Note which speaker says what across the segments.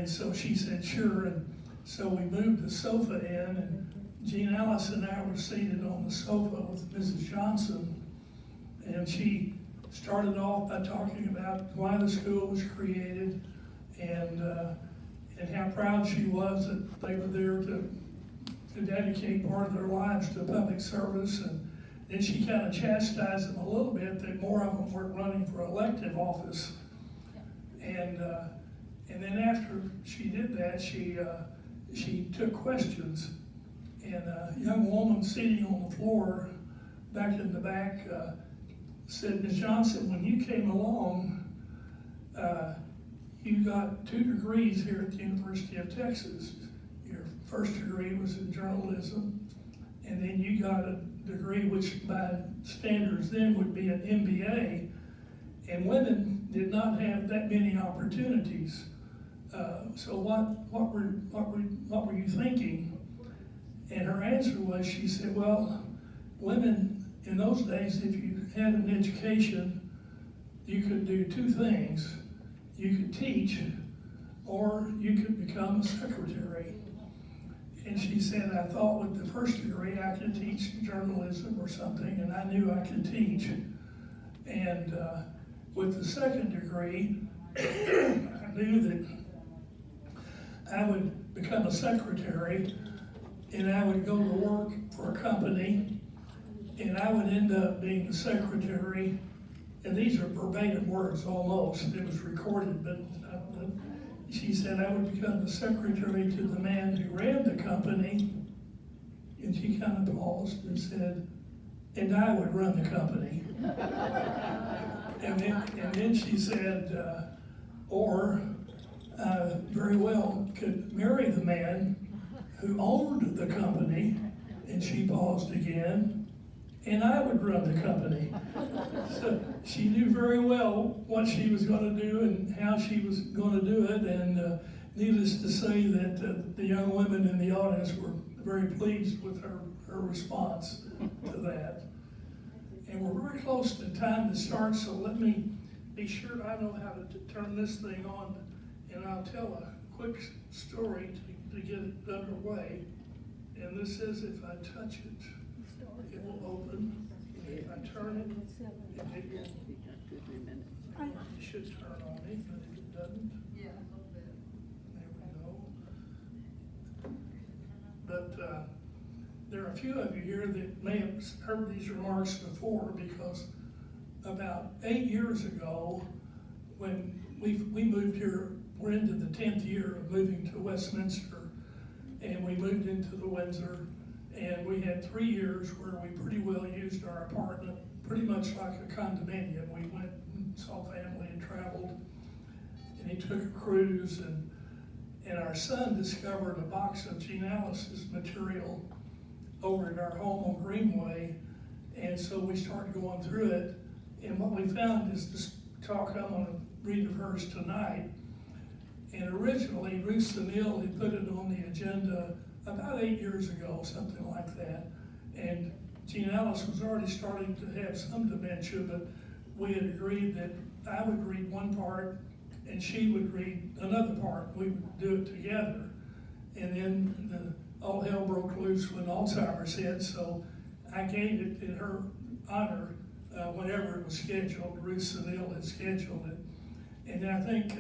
Speaker 1: And so she said, sure. And so we moved the sofa in, and Jean Alice and I were seated on the sofa with Mrs. Johnson. And she started off by talking about why the school was created and how proud she was that they were there to dedicate part of their lives to public service. And then she kind of chastised them a little bit that more of them weren't running for elective office. And then after she did that, she took questions. And a young woman sitting on the floor back in the back said, Ms. Johnson, when you came along, you got 2 degrees here at the University of Texas. Your first degree was in journalism, and then you got a degree which by standards then would be an MBA, and women did not have that many opportunities. So what were you thinking? And her answer was, she said, well, women in those days, if you had an education, you could do 2 things. You could teach, or you could become a secretary. And she said, I thought with the first degree I could teach journalism or something, and I knew I could teach. And with the second degree, I knew that I would become a secretary, and I would go to work for a company, and I would end up being the secretary. And these are verbatim words almost, it was recorded, but she said I would become the secretary to the man who ran the company. And she kind of paused and said, and I would run the company. and then she said, or very well could marry the man who owned the company. And she paused again. And I would run the company. So she knew very well what she was going to do and how she was going to do it. And needless to say that the young women in the audience were very pleased with her response to that. And we're very close to time to start, so let me be sure I know how to turn this thing on. And I'll tell a quick story to get it underway. And this is, if I touch it, it will open. If I turn it should turn on me, but if it doesn't,
Speaker 2: yeah, a little bit.
Speaker 1: There we go. But there are a few of you here that may have heard these remarks before, because about 8 years ago, when we moved here, we're into the 10th year of moving to Westminster, and we moved into the Windsor. And we had 3 years where we pretty well used our apartment, pretty much like a condominium. We went and saw family and traveled, and he took a cruise, and our son discovered a box of Jean Alice's material over at our home on Greenway, and so we started going through it, and what we found is this talk I'm going to read of hers tonight. And originally, Ruth Sunil had put it on the agenda about 8 years ago, something like that. And Jean Alice was already starting to have some dementia, but we had agreed that I would read one part and she would read another part. We would do it together. And then all hell broke loose when Alzheimer's hit, so I gave it in her honor whenever it was scheduled. Ruth Sunil had scheduled it. And then I think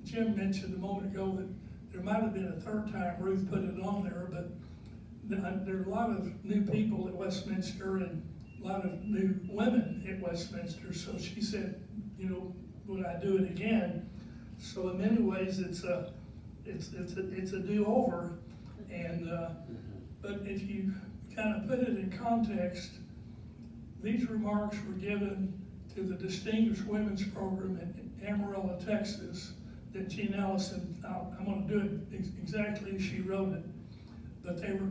Speaker 1: Jim mentioned a moment ago that there might have been a third time Ruth put it on there, but there are a lot of new people at Westminster and a lot of new women at Westminster. So she said, you know, would I do it again? So in many ways, it's a do-over. And but if you kind of put it in context, these remarks were given to the Distinguished Women's Program in Amarillo, Texas, that Jean Alice, and I'm going to do it exactly as she wrote it, but they were,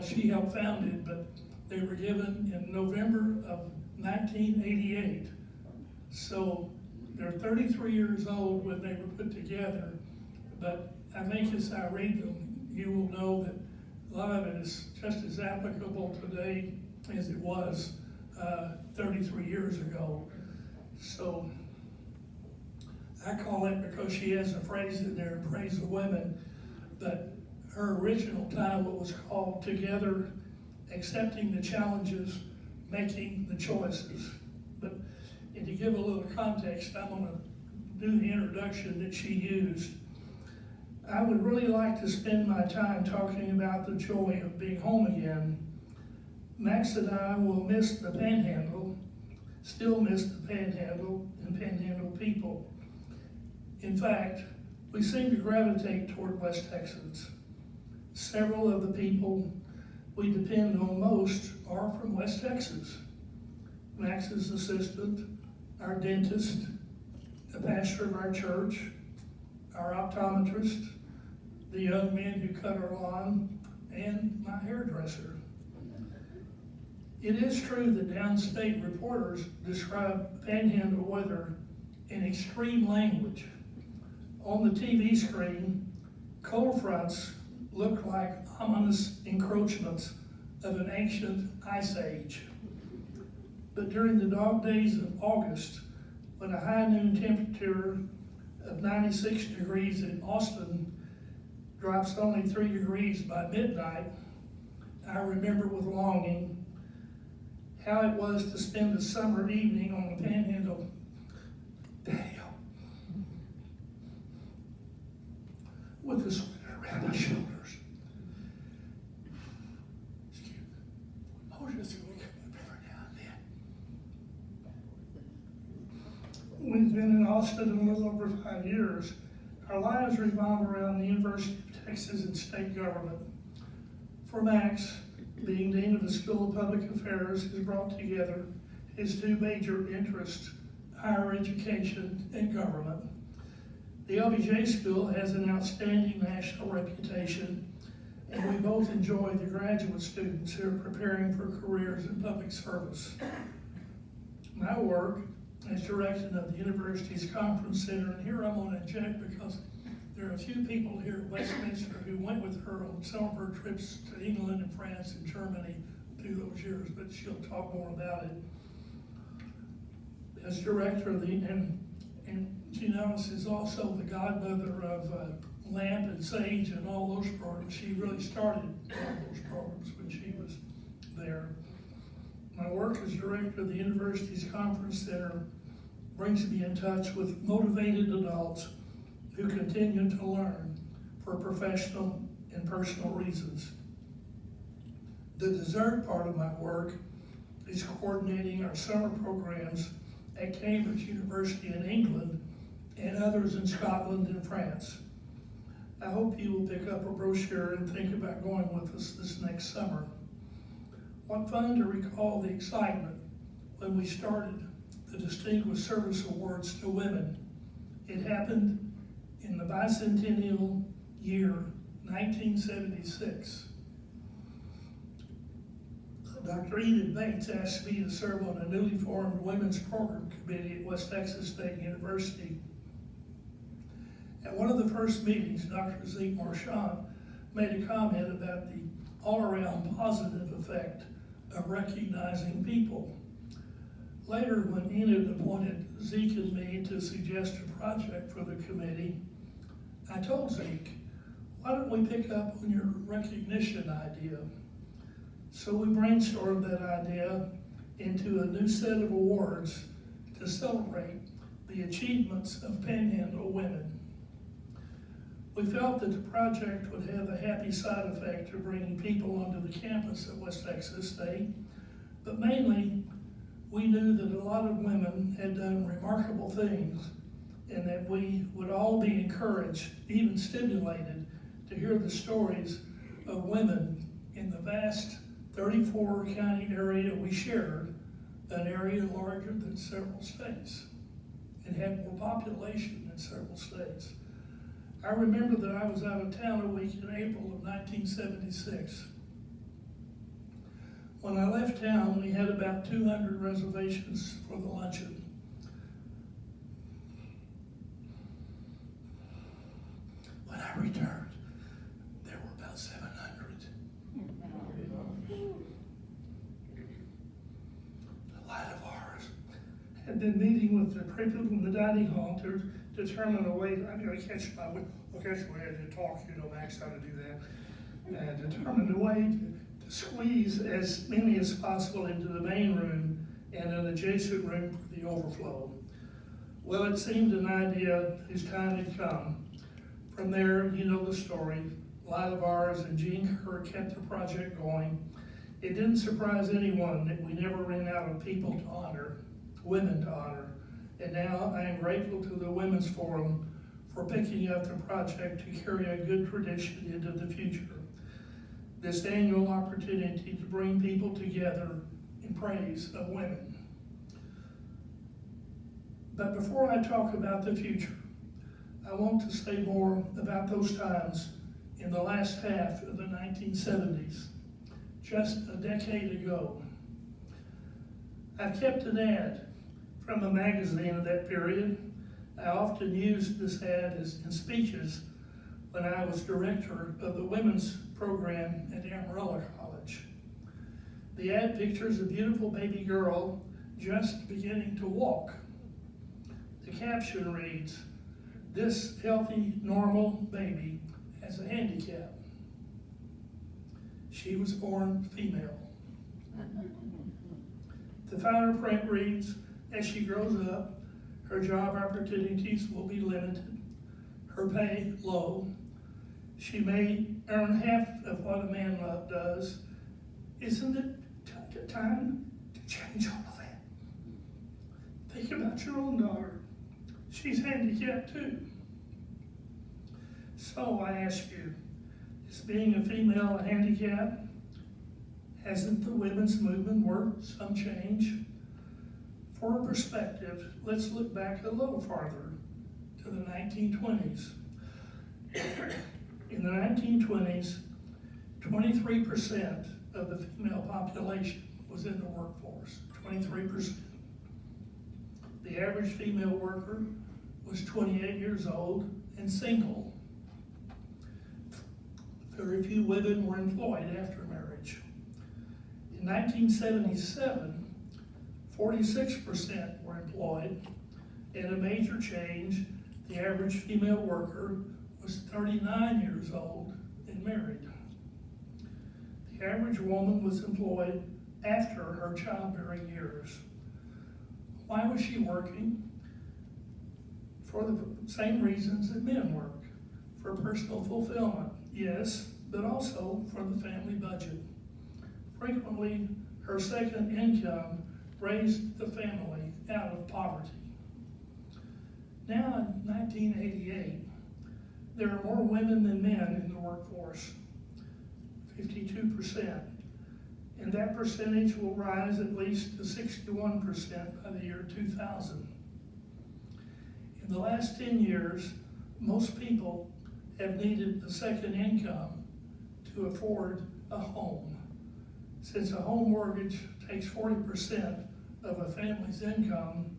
Speaker 1: she helped found it, but they were given in November of 1988. So they're 33 years old when they were put together, but I think as I read them, you will know that a lot of it is just as applicable today as it was 33 years ago. So I call it because she has a phrase in there, Praise the Women, but her original title was called Together, Accepting the Challenges, Making the Choices. But and to give a little context, I'm going to do the introduction that she used. I would really like to spend my time talking about the joy of being home again. Max and I will miss the Panhandle, still miss the Panhandle and Panhandle people. In fact, we seem to gravitate toward West Texans. Several of the people we depend on most are from West Texas. Max's assistant, our dentist, the pastor of our church, our optometrist, the young men who cut our lawn, and my hairdresser. It is true that downstate reporters describe Panhandle weather in extreme language. On the TV screen, cold fronts look like ominous encroachments of an ancient ice age. But during the dog days of August, when a high noon temperature of 96 degrees in Austin drops only 3 degrees by midnight, I remember with longing how it was to spend a summer evening on the Panhandle patio with a sweater around my shoulders. Excuse me. Emotions will come up every now and then. We've been in Austin a little over 5 years. Our lives revolve around the University of Texas and state government. For Max, being Dean of the School of Public Affairs has brought together his two major interests, higher education and government. The LBJ School has an outstanding national reputation, and we both enjoy the graduate students who are preparing for careers in public service. My work as director of the university's conference center, and here I'm going to object because there are a few people here at Westminster who went with her on some of her trips to England and France and Germany through those years, but she'll talk more about it. As director of the, and Ginalis is also the godmother of LAMP and SAGE and all those programs. She really started all those programs when she was there. My work as director of the university's conference center brings me in touch with motivated adults who continue to learn for professional and personal reasons. The dessert part of my work is coordinating our summer programs at Cambridge University in England and others in Scotland and France. I hope you will pick up a brochure and think about going with us this next summer. What fun to recall the excitement when we started the Distinguished Service Awards to women. It happened in the bicentennial year, 1976. Dr. Enid Bates asked me to serve on a newly formed women's program committee at West Texas State University. At one of the first meetings, Dr. Zeke Marchand made a comment about the all-around positive effect of recognizing people. Later, when Enid appointed Zeke and me to suggest a project for the committee, I told Zeke, why don't we pick up on your recognition idea? So we brainstormed that idea into a new set of awards to celebrate the achievements of Panhandle women. We felt that the project would have the happy side effect of bringing people onto the campus at West Texas State, but mainly we knew that a lot of women had done remarkable things and that we would all be encouraged, even stimulated, to hear the stories of women in the vast 34 county area we shared, an area larger than several states and had more population than several states. I remember that I was out of town a week in April of 1976. When I left town, we had about 200 reservations for the luncheon. When I returned, there were about 700. A lot of ours had been meeting with the people in the dining hall to determine a way, I'm gonna catch my, okay, so we had to talk, you know, Max, how to do that. And determine a way to squeeze as many as possible into the main room and an adjacent room for the overflow. Well, it seemed an idea whose time had come. From there, you know the story. Lila Vars and Gene Kerr kept the project going. It didn't surprise anyone that we never ran out of people to honor, women to honor. And now I am grateful to the Women's Forum for picking up the project to carry a good tradition into the future. This annual opportunity to bring people together in praise of women. But before I talk about the future, I want to say more about those times in the last half of the 1970s, just a decade ago. I've kept an ad from a magazine of that period. I often used this ad in speeches when I was director of the women's program at Amarillo College. The ad pictures a beautiful baby girl just beginning to walk. The caption reads, "This healthy, normal baby has a handicap. She was born female." The finer print reads, "As she grows up, her job opportunities will be limited, her pay low. She may earn half of what a man does. Isn't it time to change all of that? Think about your own daughter. She's handicapped too." So I ask you, is being a female a handicap? Hasn't the women's movement worked some change? For a perspective, let's look back a little farther to the 1920s. In the 1920s, 23% of the female population was in the workforce, 23%. The average female worker was 28 years old and single. Very few women were employed after marriage. In 1977, 46% were employed, and a major change, the average female worker was 39 years old and married. The average woman was employed after her childbearing years. Why was she working? For the same reasons that men work, for personal fulfillment, yes, but also for the family budget. Frequently, her second income raised the family out of poverty. Now in 1988, there are more women than men in the workforce, 52%, and that percentage will rise at least to 61% by the year 2000. In the last 10 years, most people have needed a second income to afford a home. Since a home mortgage takes 40% of a family's income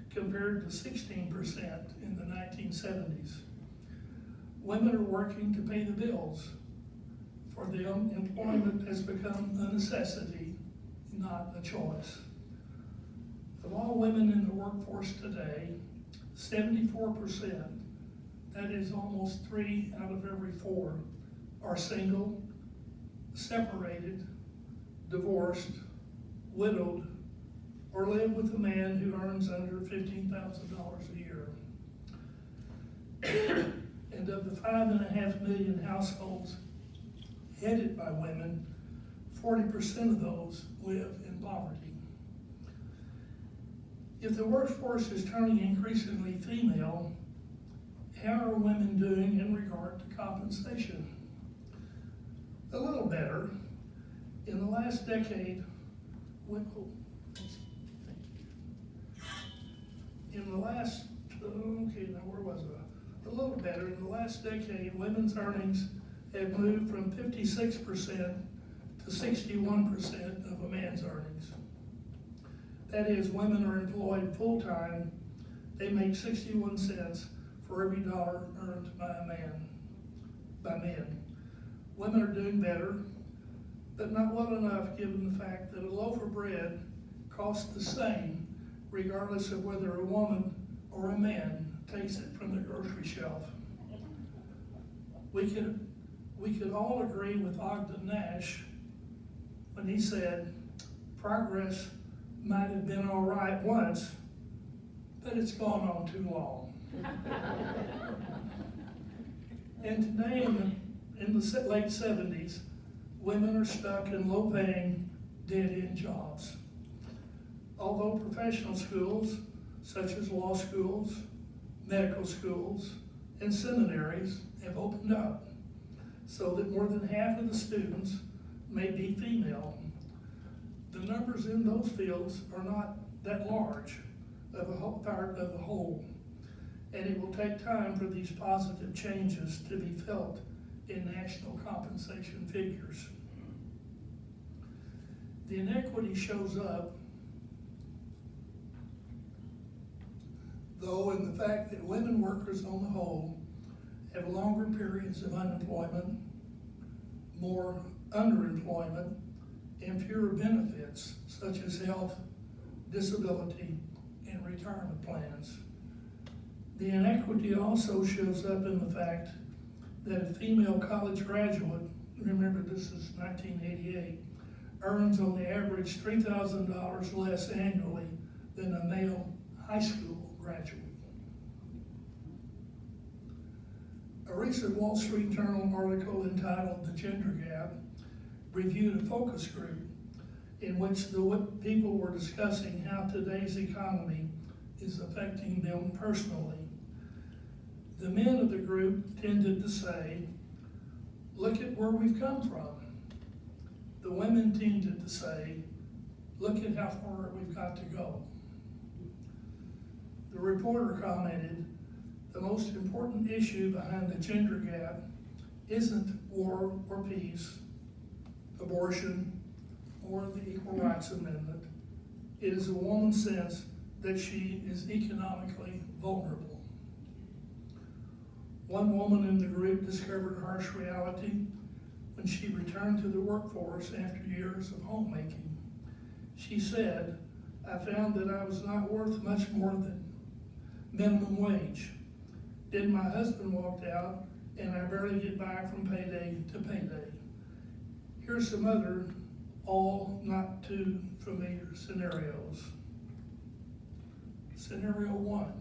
Speaker 1: compared to 16% in the 1970s. Women are working to pay the bills, for the employment has become a necessity, not a choice. Of all women in the workforce today, 74%, that is almost 3 out of every 4, are single, separated, divorced, widowed, or live with a man who earns under $15,000 a year. And of the 5.5 million households headed by women, 40% of those live in poverty. If the workforce is turning increasingly female, how are women doing in regard to compensation? A little better. In the last decade, a little better. In the last decade, women's earnings have moved from 56% to 61% of a man's earnings. That is, women are employed full-time. They make 61 cents for every dollar earned by men. Women are doing better, but not well enough given the fact that a loaf of bread costs the same regardless of whether a woman or a man takes it from the grocery shelf. We could all agree with Ogden Nash when he said, progress might have been all right once, but it's gone on too long. And today, in the late 70s, women are stuck in low-paying, dead-end jobs. Although professional schools, such as law schools, medical schools, and seminaries have opened up so that more than half of the students may be female, the numbers in those fields are not that large of a part of the whole, and it will take time for these positive changes to be felt in national compensation figures. The inequity shows up, though, in the fact that women workers on the whole have longer periods of unemployment, more underemployment, and fewer benefits such as health, disability, and retirement plans. The inequity also shows up in the fact that a female college graduate, remember this is 1988, earns on the average $3,000 less annually than a male high school graduate. A recent Wall Street Journal article entitled "The Gender Gap" reviewed a focus group in which the people were discussing how today's economy is affecting them personally. The men of the group tended to say, "Look at where we've come from." The women tended to say, "Look at how far we've got to go." The reporter commented, "The most important issue behind the gender gap isn't war or peace, abortion, or the Equal Rights Amendment. It is a woman's sense that she is economically vulnerable." One woman in the group discovered harsh reality when she returned to the workforce after years of homemaking. She said, "I found that I was not worth much more than minimum wage. Then my husband walked out and I barely get by from payday to payday." Here's some other, all not too familiar scenarios. Scenario 1.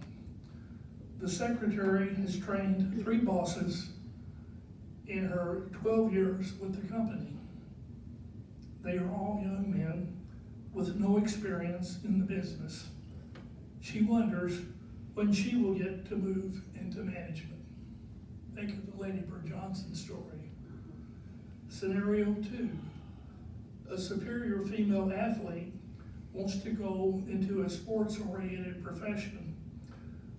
Speaker 1: The secretary has trained 3 bosses in her 12 years with the company. They are all young men with no experience in the business. She wonders when she will get to move into management. Think of the Lady Bird Johnson story. Scenario 2. A superior female athlete wants to go into a sports-oriented profession,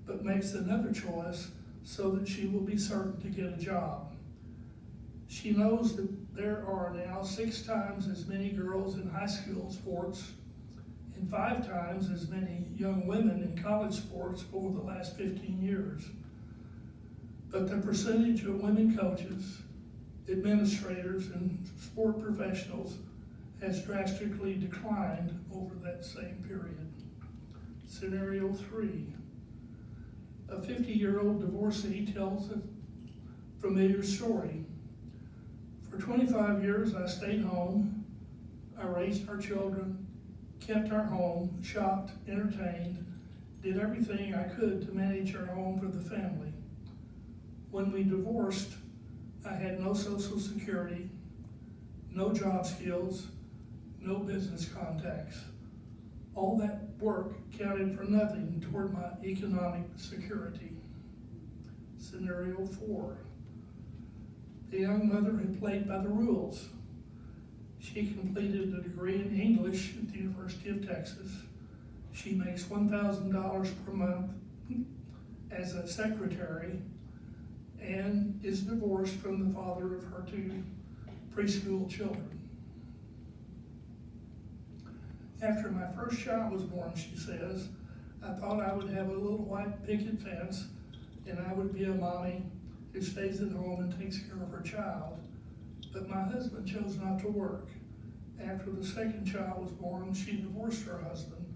Speaker 1: but makes another choice so that she will be certain to get a job. She knows that there are now 6 times as many girls in high school sports and 5 times as many young women in college sports over the last 15 years. But the percentage of women coaches, administrators, and sport professionals has drastically declined over that same period. Scenario 3. A 50-year-old divorcee tells a familiar story. "For 25 years, I stayed home. I raised our children, kept our home, shopped, entertained, did everything I could to manage our home for the family. When we divorced, I had no Social Security, no job skills, no business contacts. All that work counted for nothing toward my economic security." Scenario 4. The young mother had played by the rules. She completed a degree in English at the University of Texas. She makes $1,000 per month as a secretary and is divorced from the father of her 2 preschool children. "After my first child was born," she says, "I thought I would have a little white picket fence and I would be a mommy who stays at home and takes care of her child. But my husband chose not to work. After the second child was born, she divorced her husband.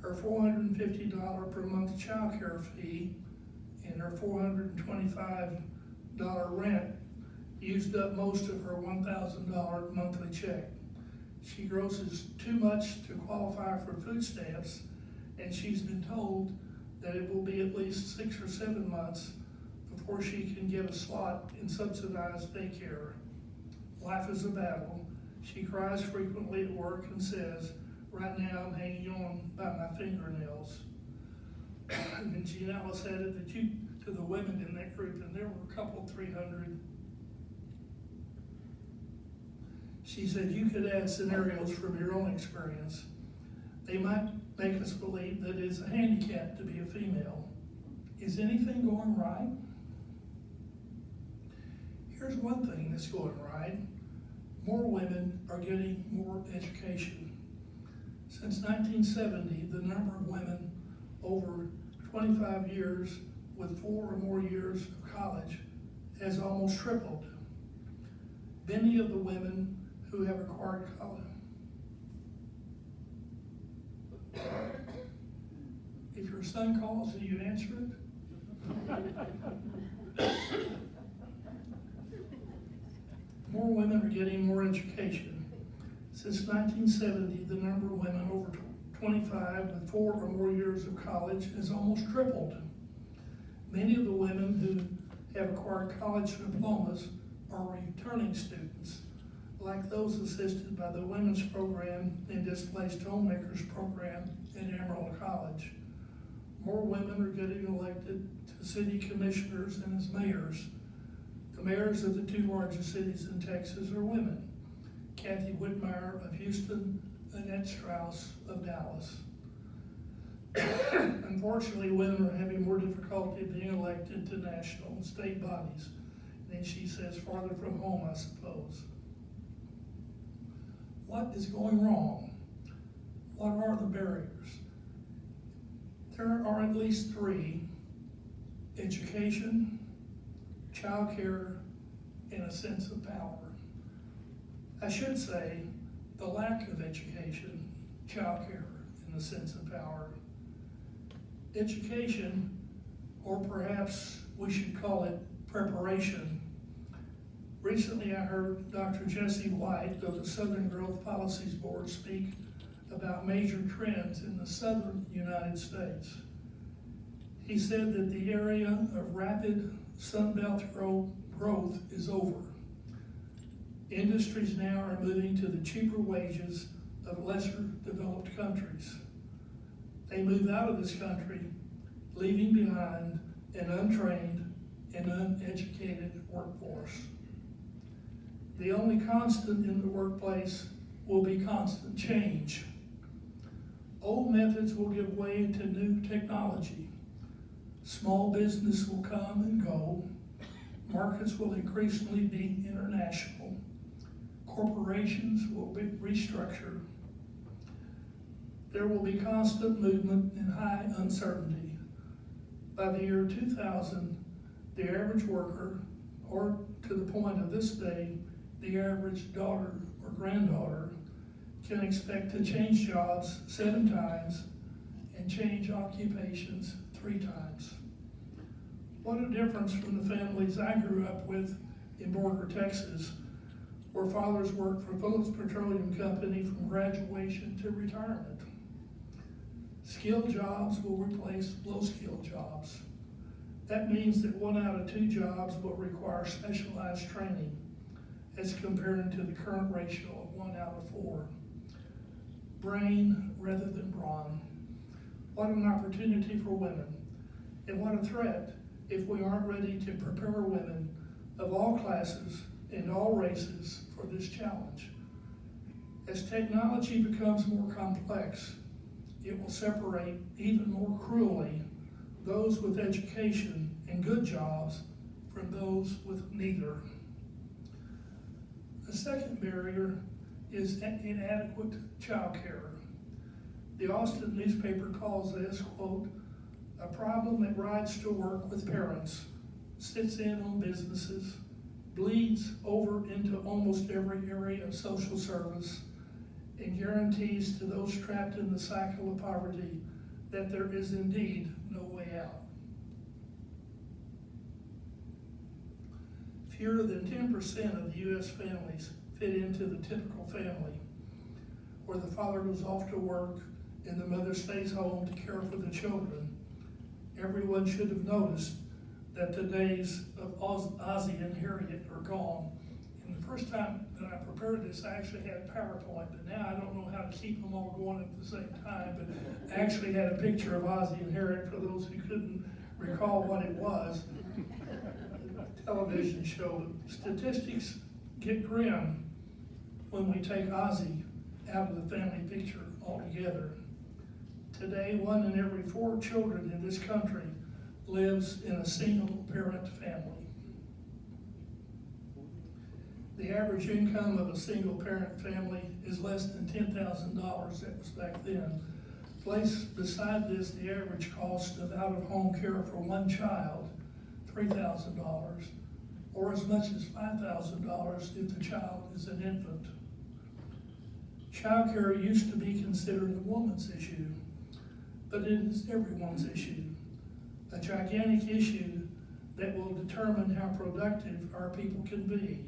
Speaker 1: Her $450 per month child care fee and her $425 rent used up most of her $1,000 monthly check. She grosses too much to qualify for food stamps, and she's been told that it will be at least 6 or 7 months before she can get a slot in subsidized daycare. Life is a battle. She cries frequently at work and says, "Right now I'm hanging on by my fingernails." And then Gianella said it to the women in that group, and there were a couple, 300. She said, "You could add scenarios from your own experience. They might make us believe that it's a handicap to be a female. Is anything going right?" Here's one thing that's going right. More women are getting more education. Since 1970, the number of women over 25 years with 4 or more years of college has almost tripled. Many of the women who have acquired college. If your son calls, do you answer it? More women are getting more education. Since 1970, the number of women over 25 with 4 or more years of college has almost tripled. Many of the women who have acquired college diplomas are returning students, like those assisted by the Women's Program and Displaced Homemakers Program at Amarillo College. More women are getting elected to city commissioners and as mayors. The mayors of the 2 largest cities in Texas are women: Kathy Whitmire of Houston, Annette Strauss of Dallas. Unfortunately, women are having more difficulty being elected to national and state bodies. And then she says, farther from home, I suppose. What is going wrong? What are the barriers? There are at least 3: education, childcare, and a sense of power. I should say the lack of education, childcare, and a sense of power. Education, or perhaps we should call it preparation. Recently I heard Dr. Jesse White of the Southern Growth Policies Board speak about major trends in the southern United States. He said that the area of rapid Sunbelt growth is over. Industries now are moving to the cheaper wages of lesser developed countries. They move out of this country, leaving behind an untrained and uneducated workforce. The only constant in the workplace will be constant change. Old methods will give way to new technology. Small business will come and go. Markets will increasingly be international. Corporations will be restructured. There will be constant movement and high uncertainty. By the year 2000, the average worker, or to the point of this day, the average daughter or granddaughter, can expect to change jobs 7 times and change occupations 3 times. What a difference from the families I grew up with in Borger, Texas, where fathers worked for Phillips Petroleum Company from graduation to retirement. Skilled jobs will replace low-skilled jobs. That means that 1 out of 2 jobs will require specialized training, as compared to the current ratio of 1 out of 4. Brain rather than brawn. What an opportunity for women, and what a threat if we aren't ready to prepare women of all classes and all races for this challenge. As technology becomes more complex, it will separate even more cruelly those with education and good jobs from those with neither. The second barrier is inadequate child care. The Austin newspaper calls this, quote, a problem that rides to work with parents, sits in on businesses, bleeds over into almost every area of social service, and guarantees to those trapped in the cycle of poverty that there is indeed no way out. Fewer than 10% of the U.S. families fit into the typical family, where the father goes off to work and the mother stays home to care for the children. Everyone should have noticed that the days of Ozzie and Harriet are gone. And the first time that I prepared this, I actually had PowerPoint, but now I don't know how to keep them all going at the same time. But I actually had a picture of Ozzie and Harriet for those who couldn't recall what it was. Television show. Statistics get grim when we take Ozzie out of the family picture altogether. Today, 1 in every 4 children in this country lives in a single parent family. The average income of a single parent family is less than $10,000. That was back then. Placed beside this, the average cost of out-of-home care for one child, $3,000, or as much as $5,000 if the child is an infant. Child care used to be considered a woman's issue, but it is everyone's issue. A gigantic issue that will determine how productive our people can be.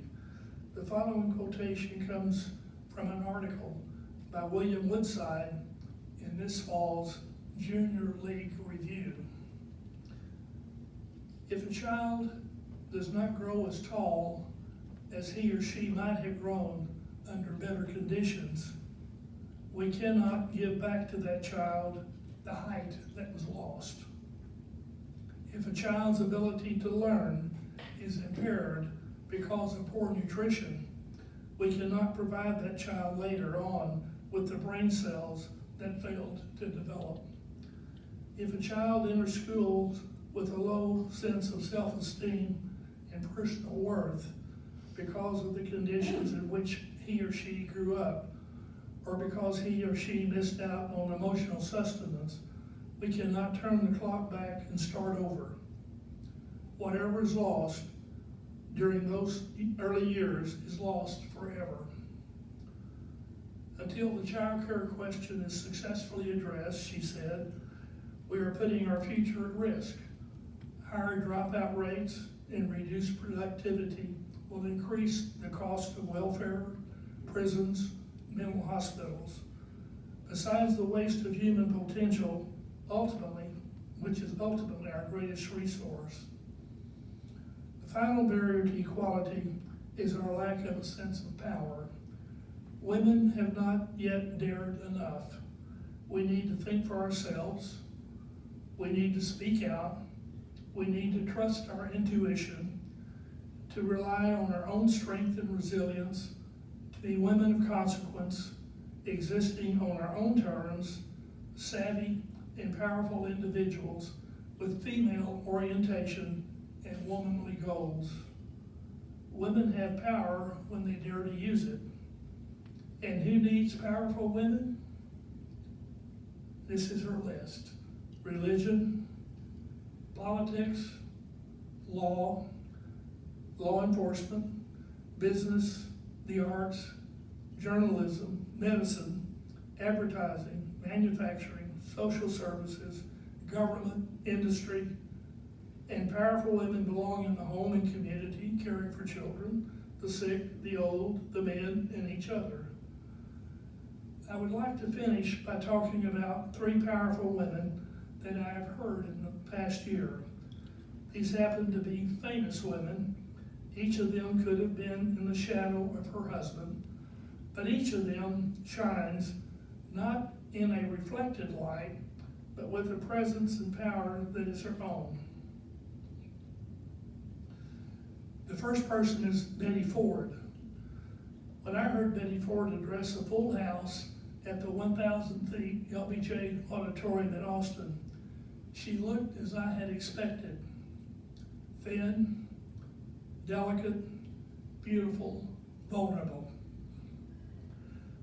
Speaker 1: The following quotation comes from an article by William Woodside in this fall's Junior League Review. If a child does not grow as tall as he or she might have grown under better conditions, we cannot give back to that child the height that was lost. If a child's ability to learn is impaired because of poor nutrition, we cannot provide that child later on with the brain cells that failed to develop. If a child enters schools with a low sense of self-esteem and personal worth because of the conditions in which he or she grew up, or because he or she missed out on emotional sustenance, we cannot turn the clock back and start over. Whatever is lost during those early years is lost forever. Until the child care question is successfully addressed, she said, we are putting our future at risk. Higher dropout rates and reduced productivity will increase the cost of welfare, prisons, mental hospitals. Besides the waste of human potential, which is ultimately our greatest resource. The final barrier to equality is our lack of a sense of power. Women have not yet dared enough. We need to think for ourselves. We need to speak out. We need to trust our intuition, to rely on our own strength and resilience, to be women of consequence, existing on our own terms, savvy and powerful individuals with female orientation and womanly goals. Women have power when they dare to use it. And who needs powerful women? This is her list. Religion, politics, law enforcement, business, the arts, journalism, medicine, advertising, manufacturing, social services, government, industry, and powerful women belong in the home and community, caring for children, the sick, the old, the men, and each other. I would like to finish by talking about 3 powerful women that I have heard in the past year. These happen to be famous women. Each of them could have been in the shadow of her husband, but each of them shines not in a reflected light, but with a presence and power that is her own. The first person is Betty Ford. When I heard Betty Ford address a full house at the 1,000 feet LBJ Auditorium in Austin, she looked as I had expected. Thin, delicate, beautiful, vulnerable.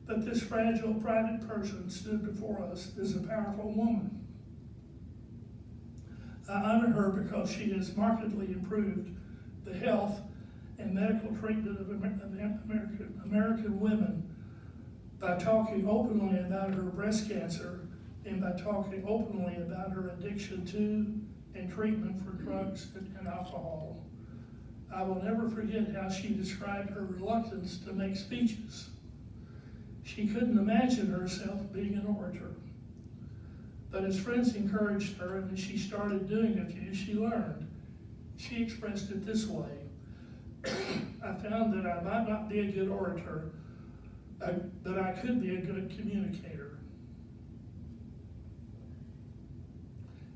Speaker 1: But this fragile, private person stood before us as a powerful woman. I honor her because she has markedly improved the health and medical treatment of American women by talking openly about her breast cancer and by talking openly about her addiction to and treatment for drugs and alcohol. I I will never forget how she described her reluctance to make speeches. She couldn't imagine herself being an orator. But as friends encouraged her and as she started doing a few, she learned. She expressed it this way: I found that I might not be a good orator, but I could be a good communicator.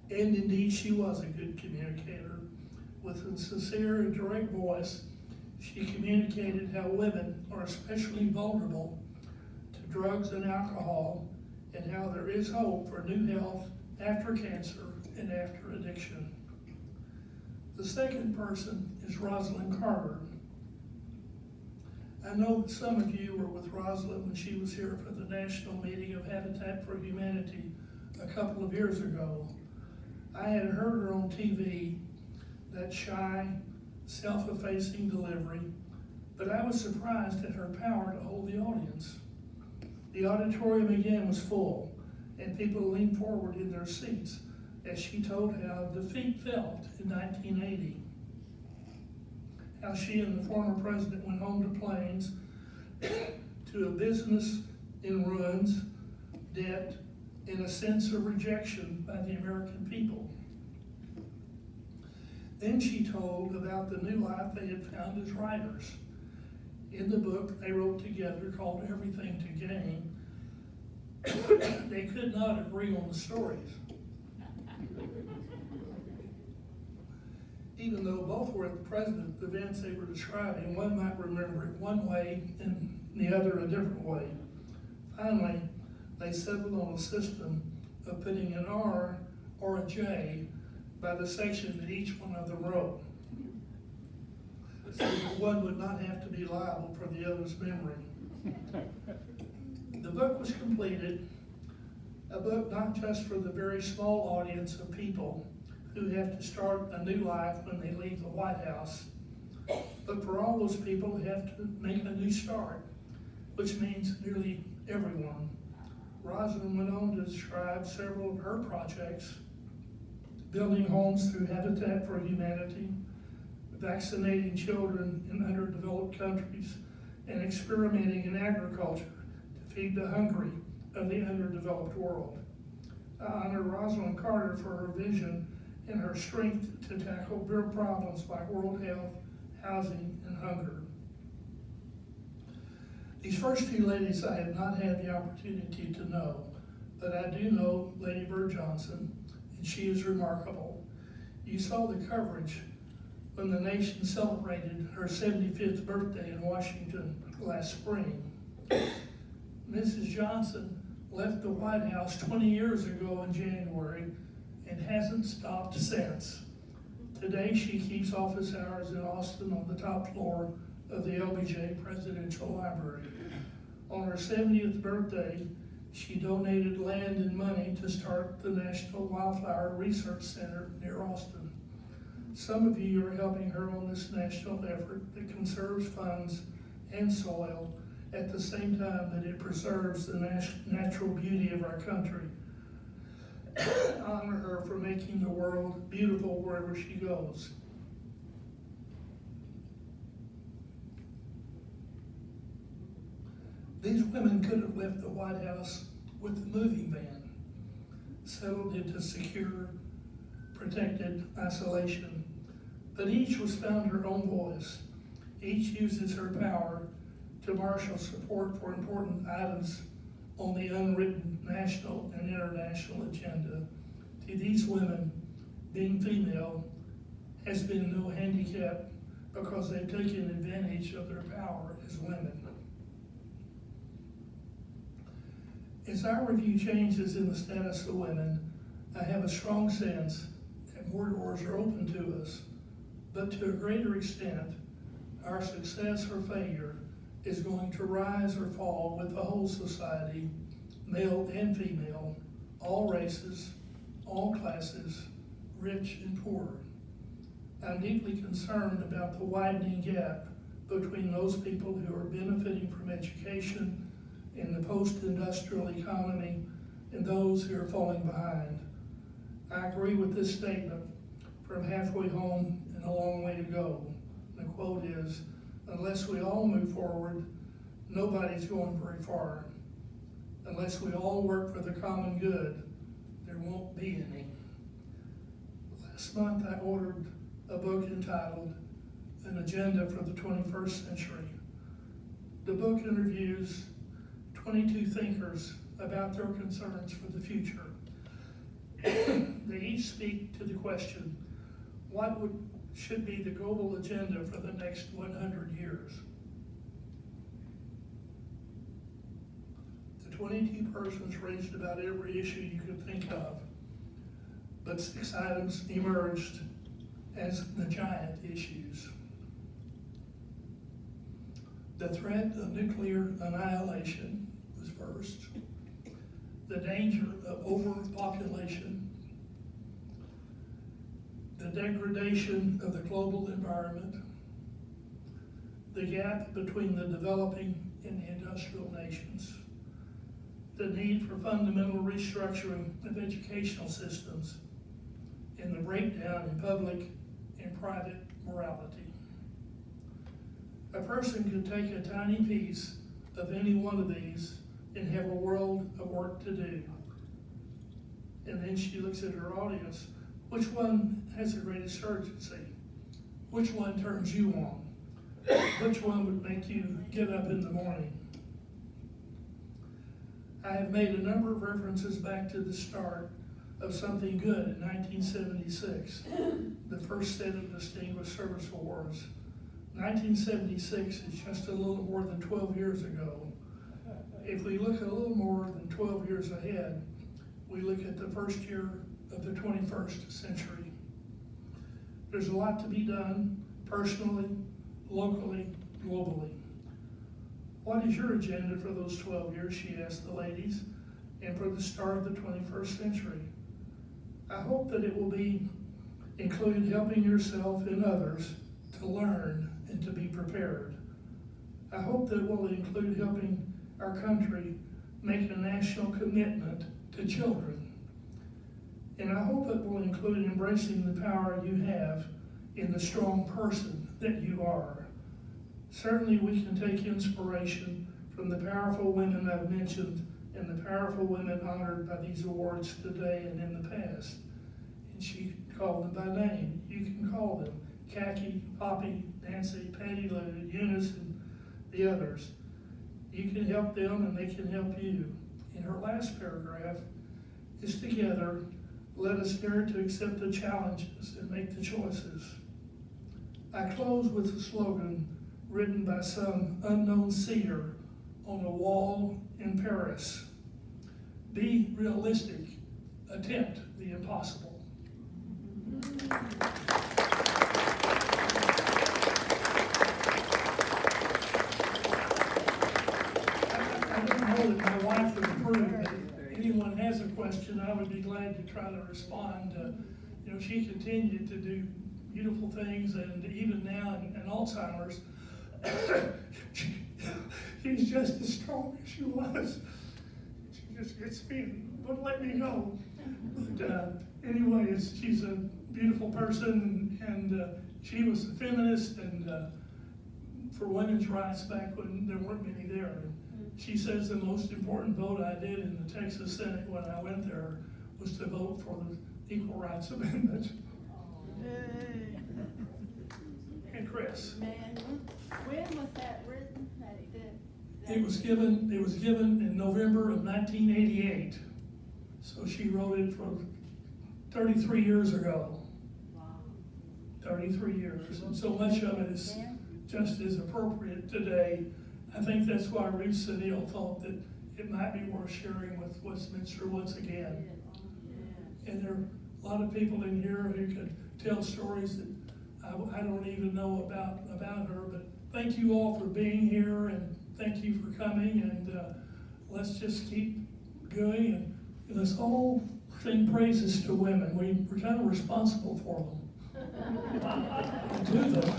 Speaker 1: And indeed, she was a good communicator. With a sincere and direct voice, she communicated how women are especially vulnerable to drugs and alcohol, and how there is hope for new health after cancer and after addiction. The second person is Rosalind Carter. I know that some of you were with Rosalind when she was here for the national meeting of Habitat for Humanity a couple of years ago. I had heard her on TV, that shy, self-effacing delivery, but I was surprised at her power to hold the audience. The auditorium again was full, and people leaned forward in their seats as she told how defeat felt in 1980. How she and the former president went home to Plains, to a business in ruins, debt, and a sense of rejection by the American people. Then she told about the new life they had found as writers. In the book they wrote together called Everything to Gain, they could not agree on the stories. Even though both were present at the events they were describing, one might remember it one way and the other a different way. Finally, they settled on a system of putting an R or a J by the section that each one of them wrote, so that one would not have to be liable for the other's memory. The book was completed, a book not just for the very small audience of people who have to start a new life when they leave the White House, but for all those people who have to make a new start, which means nearly everyone. Rosalind went on to describe several of her projects: building homes through Habitat for Humanity, vaccinating children in underdeveloped countries, and experimenting in agriculture to feed the hungry of the underdeveloped world. I honor Rosalind Carter for her vision and her strength to tackle real problems like world health, housing, and hunger. These first two ladies I have not had the opportunity to know, but I do know Lady Bird Johnson, and she is remarkable. You saw the coverage when the nation celebrated her 75th birthday in Washington last spring. Mrs. Johnson left the White House 20 years ago in January and hasn't stopped since. Today she keeps office hours in Austin on the top floor of the LBJ Presidential Library. On her 70th birthday, she donated land and money to start the National Wildflower Research Center near Austin. Some of you are helping her on this national effort that conserves funds and soil at the same time that it preserves the natural beauty of our country. Honor her for making the world beautiful wherever she goes. These women could have left the White House with the moving van, settled into secure, protected isolation, but each was found her own voice. Each uses her power to marshal support for important items on the unwritten national and international agenda. To these women, being female has been no handicap because they've taken advantage of their power as women. As our review changes in the status of women, I have a strong sense that more doors are open to us, but to a greater extent, our success or failure is going to rise or fall with the whole society, male and female, all races, all classes, rich and poor. I'm deeply concerned about the widening gap between those people who are benefiting from education in the post-industrial economy and those who are falling behind. I agree with this statement: from halfway home and a long way to go. The quote is, "Unless we all move forward, nobody's going very far. Unless we all work for the common good, there won't be any." Last month I ordered a book entitled An Agenda for the 21st Century. The book interviews 22 thinkers about their concerns for the future. They each speak to the question, what should be the global agenda for the next 100 years? The 22 persons raised about every issue you could think of, but 6 items emerged as the giant issues. The threat of nuclear annihilation was first. The danger of overpopulation. The degradation of the global environment. The gap between the developing and the industrial nations. The need for fundamental restructuring of educational systems. And the breakdown in public and private morality. A person could take a tiny piece of any one of these and have a world of work to do. And then she looks at her audience. Which one has the greatest urgency? Which one turns you on? Which one would make you get up in the morning? I have made a number of references back to the start of something good in 1976, the first set of distinguished service awards. 1976 is just a little more than 12 years ago. If we look a little more than 12 years ahead, we look at the first year of the 21st century. There's a lot to be done, personally, locally, globally. What is your agenda for those 12 years, she asked the ladies, and for the start of the 21st century? I hope that it will include helping yourself and others to learn and to be prepared. I hope that it will include helping our country make a national commitment to children. And I hope it will include embracing the power you have in the strong person that you are. Certainly we can take inspiration from the powerful women I've mentioned and the powerful women honored by these awards today and in the past. And she called them by name. You can call them Khaki, Poppy, Nancy, Patty Lou, Eunice, and the others. You can help them and they can help you. In her last paragraph is together, let us dare to accept the challenges and make the choices. I close with a slogan written by some unknown seer on a wall in Paris. Be realistic, attempt the impossible. I don't know that my wife would approve, but if anyone has a question, I would be glad to try to respond. She continued to do beautiful things, and even now in Alzheimer's, she's just as strong as she was. She just gets me, won't let me go. But anyways, she's a beautiful person, and she was a feminist and for women's rights back when there weren't many there. She says the most important vote I did in the Texas Senate when I went there was to vote for the Equal Rights Amendment. And Chris.
Speaker 2: When was that written?
Speaker 1: It was given in November of 1988. So she wrote it for 33 years ago.
Speaker 2: Wow.
Speaker 1: 33 years. And so much of it is just as appropriate today. I think that's why Ruth Sedil thought that it might be worth sharing with Westminster once again. And there are a lot of people in here who could tell stories that I don't even know about her, but thank you all for being here, and thank you for coming, and let's just keep going, and let's all sing praises to women. We're kind of responsible for them. And to them.